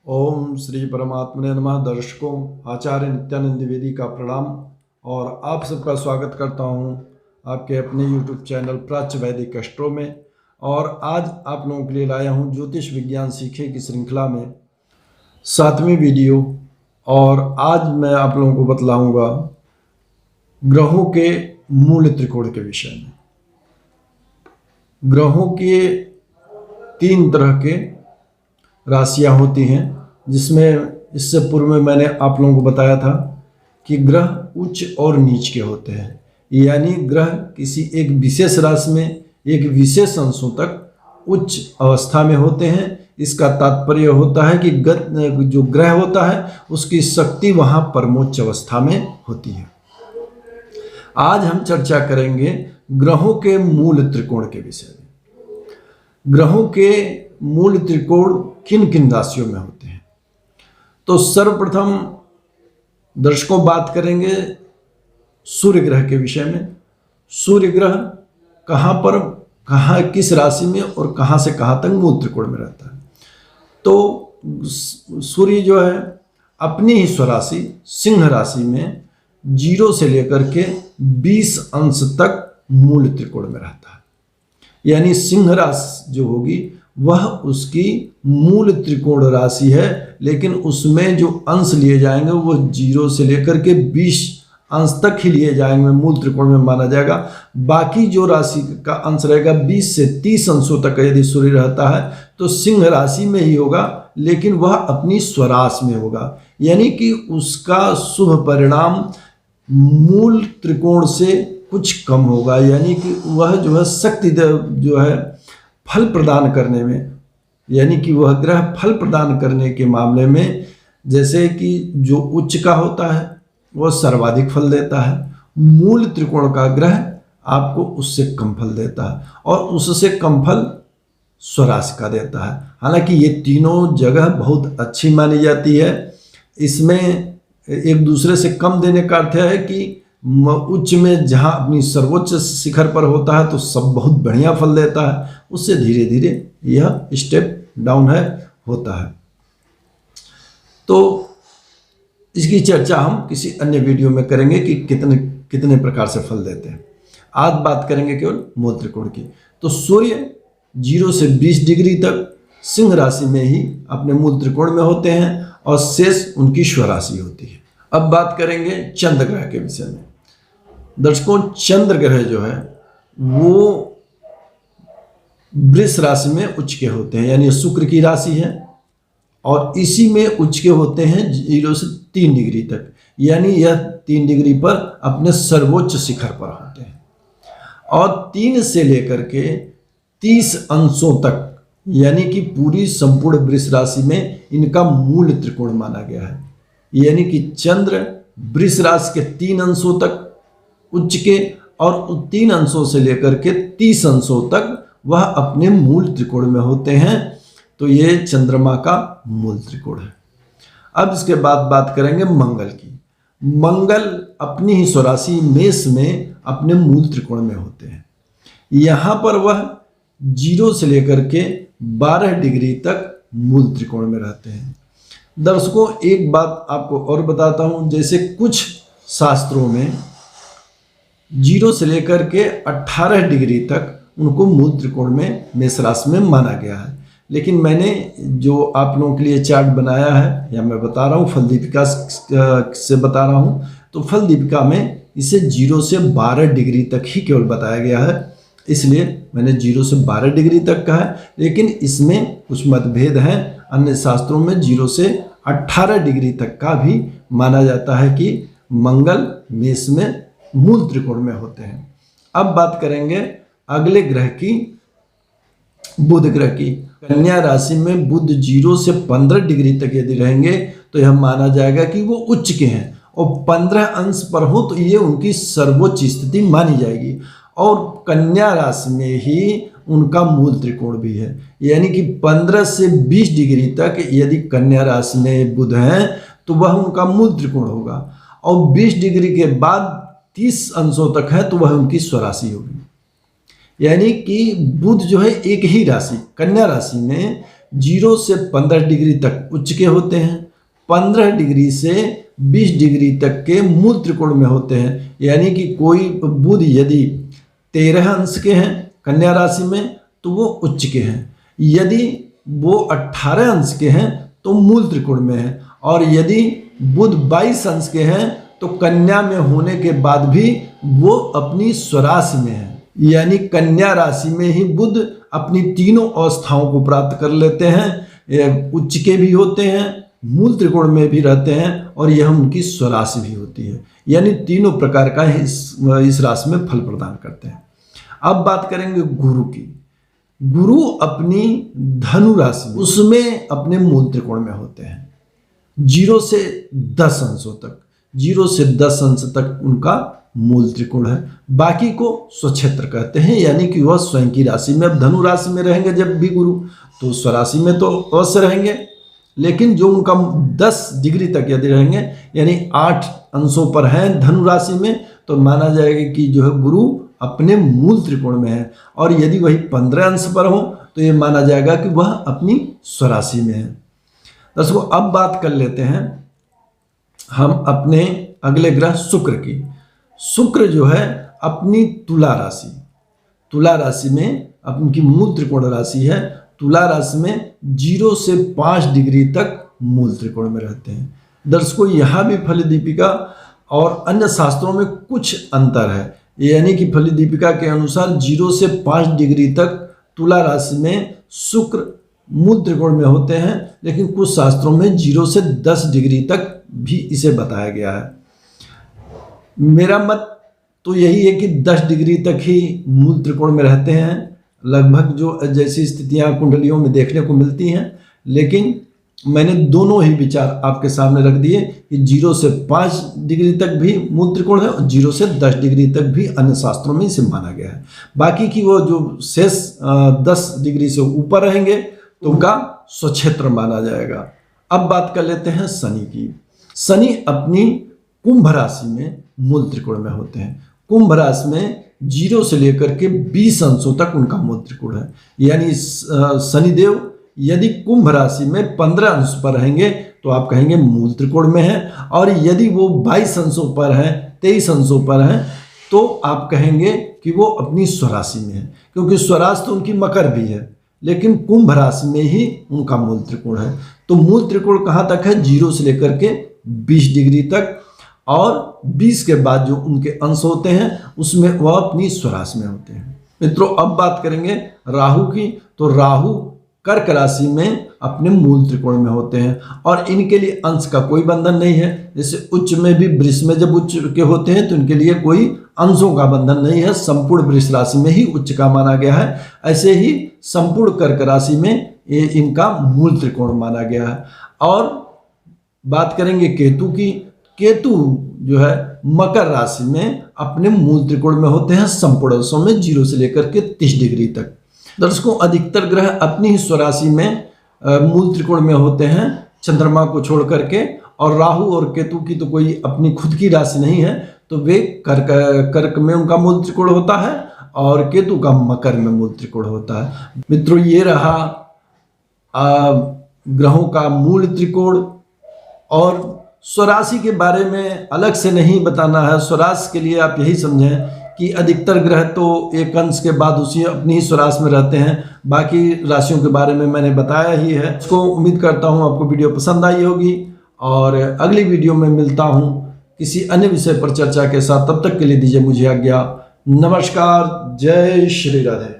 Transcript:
ओम श्री परमात्मने नमः। दर्शकों, आचार्य नित्यानंद द्विवेदी का प्रणाम और आप सबका स्वागत करता हूं आपके अपने YouTube चैनल प्राच्य वैदिक एस्ट्रो में। और आज आप लोगों के लिए लाया हूं ज्योतिष विज्ञान सीखे की श्रृंखला में 7वीं वीडियो। और आज मैं आप लोगों को बतलाऊंगा ग्रहों के मूल त्रिकोण के विषय में। ग्रहों के 3 तरह के राशियां होती हैं, जिसमें इससे पूर्व में मैंने आप लोगों को बताया था कि ग्रह उच्च और नीच के होते हैं। यानी ग्रह किसी एक विशेष राशि में एक विशेष अंशों तक उच्च अवस्था में होते हैं। इसका तात्पर्य होता है कि जो ग्रह होता है उसकी शक्ति वहाँ परमोच्च अवस्था में होती है। आज हम चर्चा करेंगे ग्रहों के मूल त्रिकोण के विषय में। ग्रहों के मूल त्रिकोण किन किन राशियों में होते हैं, तो सर्वप्रथम दर्शकों बात करेंगे सूर्य ग्रह के विषय में। सूर्य ग्रह कहाँ किस राशि में और कहाँ से कहाँ तक मूल त्रिकोण में रहता है। तो सूर्य जो है अपनी ही स्वराशि सिंह राशि में 0 से लेकर के 20 अंश तक मूल त्रिकोण में रहता है। यानी सिंह राशि जो होगी वह उसकी मूल त्रिकोण राशि है, लेकिन उसमें जो अंश लिए जाएंगे वो 0 से लेकर के 20 अंश तक ही लिए जाएंगे, मूल त्रिकोण में माना जाएगा। बाकी जो राशि का अंश रहेगा 20 से 30 अंशों तक यदि सूर्य रहता है तो सिंह राशि में ही होगा, लेकिन वह अपनी स्वराशि में होगा। यानी कि उसका शुभ परिणाम मूल त्रिकोण से कुछ कम होगा। यानी कि वह जो है शक्ति जो है फल प्रदान करने में, यानी कि वह ग्रह फल प्रदान करने के मामले में, जैसे कि जो उच्च का होता है वह सर्वाधिक फल देता है, मूल त्रिकोण का ग्रह आपको उससे कम फल देता है और उससे कम फल स्वराशि का देता है। हालांकि ये तीनों जगह बहुत अच्छी मानी जाती है। इसमें एक दूसरे से कम देने का अर्थ है कि उच्च में जहाँ अपनी सर्वोच्च शिखर पर होता है तो सब बहुत बढ़िया फल देता है, उससे धीरे धीरे यह स्टेप डाउन होता है। तो इसकी चर्चा हम किसी अन्य वीडियो में करेंगे कि कितने प्रकार से फल देते हैं। आज बात करेंगे केवल मूल त्रिकोण की। तो सूर्य 0 से 20 डिग्री तक सिंह राशि में ही अपने मूल त्रिकोण में होते हैं और शेष उनकी स्वराशि होती है। अब बात करेंगे चंद्र ग्रह के विषय में। दर्शकों, चंद्र ग्रह जो है वो वृष राशि में उच्च के होते हैं, यानी शुक्र की राशि है और इसी में उच्च के होते हैं 0 से 3 डिग्री तक। यानी यह 3 डिग्री पर अपने सर्वोच्च शिखर पर होते हैं और 3 से लेकर के 30 अंशों तक, यानी कि पूरी संपूर्ण वृष राशि में इनका मूल त्रिकोण माना गया है। यानी कि चंद्र वृष राशि के 3 अंशों तक उच्च के और 3 अंशों से लेकर के 30 अंशों तक वह अपने मूल त्रिकोण में होते हैं। तो ये चंद्रमा का मूल त्रिकोण है। अब इसके बाद बात करेंगे मंगल की। मंगल अपनी ही स्वराशि मेष में अपने मूल त्रिकोण में होते हैं। यहाँ पर वह 0 से लेकर के 12 डिग्री तक मूल त्रिकोण में रहते हैं। दर्शकों, एक बात आपको और बताता हूँ, जैसे कुछ शास्त्रों में 0 से लेकर के 18 डिग्री तक उनको मूल त्रिकोण में मेष राशि में माना गया है, लेकिन मैंने जो आप लोगों के लिए चार्ट बनाया है या मैं बता रहा हूँ फल दीपिका से बता रहा हूँ, तो फल दीपिका में इसे 0 से 12 डिग्री तक ही केवल बताया गया है, इसलिए मैंने 0 से 12 डिग्री तक कहा है। लेकिन इसमें कुछ मतभेद हैं। अन्य शास्त्रों में 0 से 18 डिग्री तक का भी माना जाता है कि मंगल मेष में मूल त्रिकोण में होते हैं। अब बात करेंगे अगले ग्रह की, बुध ग्रह की। कन्या राशि में बुध 0 से 15 डिग्री तक यदि रहेंगे तो यह माना जाएगा कि वो उच्च के हैं और 15 अंश पर हो तो ये उनकी सर्वोच्च स्थिति मानी जाएगी। और कन्या राशि में ही उनका मूल त्रिकोण भी है, यानी कि 15 से 20 डिग्री तक यदि कन्या राशि में बुध हैं तो वह उनका मूल त्रिकोण होगा और 20 डिग्री के बाद 30 अंशों तक है तो वह उनकी स्वराशि होगी। यानी कि बुध जो है एक ही राशि कन्या राशि में 0 से 15 डिग्री तक उच्च के होते हैं, 15 डिग्री से 20 डिग्री तक के मूल त्रिकोण में होते हैं। यानी कि कोई बुध यदि 13 अंश के हैं कन्या राशि में तो वो उच्च के हैं, यदि वो 18 अंश के हैं तो मूल त्रिकोण में है, और यदि बुध 22 अंश के हैं तो कन्या में होने के बाद भी वो अपनी स्वराशि में है। यानी कन्या राशि में ही बुध अपनी तीनों अवस्थाओं को प्राप्त कर लेते हैं, उच्च के भी होते हैं, मूल त्रिकोण में भी रहते हैं, और यह उनकी स्वराशि भी होती है। यानी तीनों प्रकार का इस राशि में फल प्रदान करते हैं। अब बात करेंगे गुरु की। गुरु अपनी धनु राशि उसमें अपने मूल त्रिकोण में होते हैं 0 से 10 अंशों तक, 0 से 10 अंश तक उनका मूल त्रिकोण है। बाकी को स्वक्षेत्र कहते हैं, यानी कि वह स्वयं की राशि में। अब धनु राशि में रहेंगे जब भी गुरु तो स्वराशि में तो अवश्य रहेंगे, लेकिन जो उनका 10 डिग्री तक यदि रहेंगे यानी 8 अंशों पर हैं धनु राशि में, तो माना जाएगा कि जो है गुरु अपने मूल त्रिकोण में है। और यदि वही 15 अंश पर हो तो ये माना जाएगा कि वह अपनी स्वराशि में है। दर्शकों, अब बात कर लेते हैं हम अपने अगले ग्रह शुक्र की। शुक्र जो है अपनी तुला राशि में अपनी मूल त्रिकोण राशि है। तुला राशि में 0 से 5 डिग्री तक मूल त्रिकोण में रहते हैं। दर्शकों, यहाँ भी फलदीपिका और अन्य शास्त्रों में कुछ अंतर है, यानी कि फलदीपिका के अनुसार 0 से 5 डिग्री तक तुला राशि में शुक्र मूल त्रिकोण में होते हैं, लेकिन कुछ शास्त्रों में 0 से 10 डिग्री तक भी इसे बताया गया है। मेरा मत तो यही है कि 10 डिग्री तक ही मूल त्रिकोण में रहते हैं, लगभग जो जैसी स्थितियां कुंडलियों में देखने को मिलती हैं। लेकिन मैंने दोनों ही विचार आपके सामने रख दिए कि 0 से 5 डिग्री तक भी मूल त्रिकोण है और 0 से 10 डिग्री तक भी अन्य शास्त्रों में इसे माना गया है। बाकी की वो जो शेष 10 डिग्री से ऊपर रहेंगे तो उनका स्वक्षेत्र माना जाएगा। अब बात कर लेते हैं शनि की। शनि अपनी कुंभ राशि में मूल त्रिकोण में होते हैं। कुंभ राशि में 0 से लेकर के 20 अंशों तक उनका मूल त्रिकोण है। यानी शनिदेव यदि कुंभ राशि में 15 अंश पर रहेंगे तो आप कहेंगे मूल त्रिकोण में है, और यदि वो 22 अंशों पर हैं, 23 अंशों पर हैं, तो आप कहेंगे कि वो अपनी स्वराशि में है, क्योंकि स्वराशि तो उनकी मकर भी है, लेकिन कुंभ राशि में ही उनका मूल त्रिकोण है। तो मूल त्रिकोण कहाँ तक है? 0 से लेकर के 20 डिग्री तक, और 20 के बाद जो उनके अंश होते हैं उसमें वह अपनी स्वराशि में होते हैं। मित्रों, अब बात करेंगे राहु की। तो राहु कर्क राशि में अपने मूल त्रिकोण में होते हैं, और इनके लिए अंश का कोई बंधन नहीं है। जैसे उच्च में भी वृष में जब उच्च के होते हैं तो इनके लिए कोई अंशों का बंधन नहीं है, संपूर्ण वृष राशि में ही उच्च का माना गया है। ऐसे ही संपूर्ण कर्क राशि में ये इनका मूल त्रिकोण माना गया है। और बात करेंगे केतु की। केतु जो है मकर राशि में अपने मूल त्रिकोण में होते हैं संपूर्ण अंशों में 0 से लेकर के 30 डिग्री तक। दर्शकों, अधिकतर ग्रह अपनी ही स्वराशि में मूल त्रिकोण में होते हैं चंद्रमा को छोड़ करके, और राहु और केतु की तो कोई अपनी खुद की राशि नहीं है, तो वे कर्क में उनका मूल त्रिकोण होता है और केतु का मकर में मूल त्रिकोण होता है। मित्रों, ये रहा ग्रहों का मूल त्रिकोण। और स्वराशि के बारे में अलग से नहीं बताना है। स्वराशि के लिए आप यही समझें कि अधिकतर ग्रह तो एक अंश के बाद उसी अपनी ही स्वराशि में रहते हैं। बाकी राशियों के बारे में मैंने बताया ही है। इसको उम्मीद करता हूँ आपको वीडियो पसंद आई होगी, और अगली वीडियो में मिलता हूँ किसी अन्य विषय पर चर्चा के साथ। तब तक के लिए दीजिए मुझे आज्ञा। नमस्कार। जय श्री राधे।